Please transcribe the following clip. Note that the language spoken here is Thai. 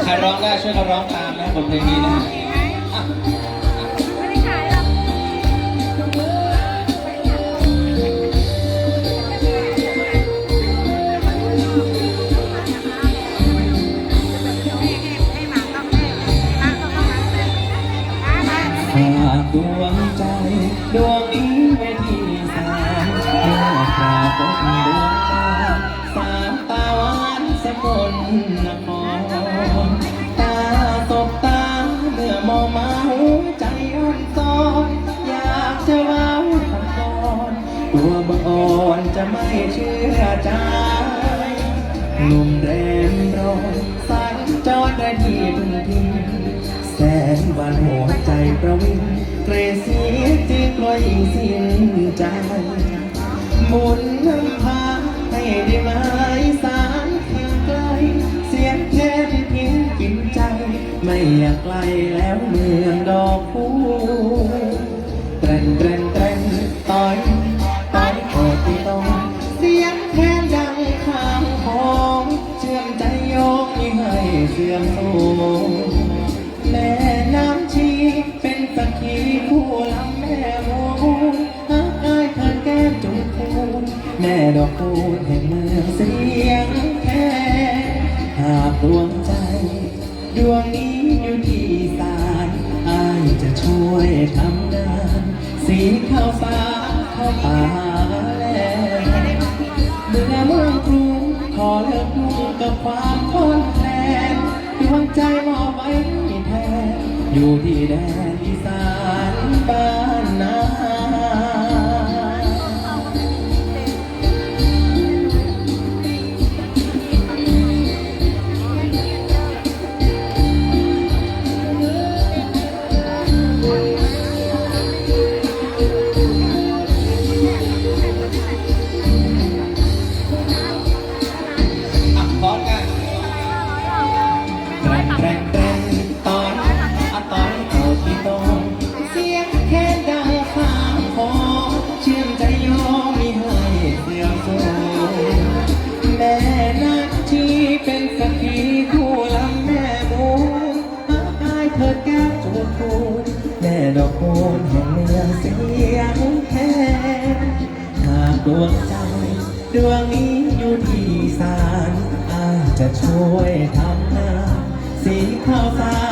ใครร้องได้ช่วยกันร้องตามนะบทเพลงนี้นะฝากดวงใจดวงนี้ไว้ที่ศาลเมื่อปรากฏดวงตาสามตาหวานสกลนครตาสบตาเมื่อมองมาหัวใจอ่อนซ้อนอยากจะเว้าคำก่อนตัวบังอ่อนจะไม่เชื่อใจหนุ่มแรมร้อนสัญจรได้ที่พึ่งพิงแสนวันหัวใจประวิงเกรสีจีกลอยสิ้นใจหมุนน้ำพาให้ได้หมายสารเพียงไกลเสียงแค่ทิ้งกินใจไม่อยากไกลแล้วเมืองดอกคูเตรนเตรนเตรนต่อยต่อยโอดที่ต้องเสียงแค่ดังข้างของเชื่อมใจโยกยิ่งให้เสื่อมโทรแม่น้ำชีเป็นสักขีคู่ลำแม่โมฮักอายเธอแก้มจุกพูแม่ดอกคูแห่งเมืองเสียงแค่หากดวงใจดวงนี้อยู่ที่ศาลอายจะช่วยทำงานสีข้าวสารข้าวป่าแลเมื่อเมืองกรุงขอเลิกยุ่งกับความคอนแคลนดวงใจมอบไว้แทนอยู่ที่แดนอีสานบ้านนาพร้อมกันแรงแรงแรงตอนตอนเอาที่ตรงเสียงแค่ดังข้างคอเชื่อมใจยอมไม่ให้เสื่อมโทรมแม่นักที่เป็นสักขีคู่ลำแม่บูฮักอายเธอแก้วจูบพูนแม่ดอกโคนแห่งเมืองเสียงแค่หากดวงใจดวงนี้อยู่ที่ศาลอาจจะช่วยทำงานสีข้าวสาร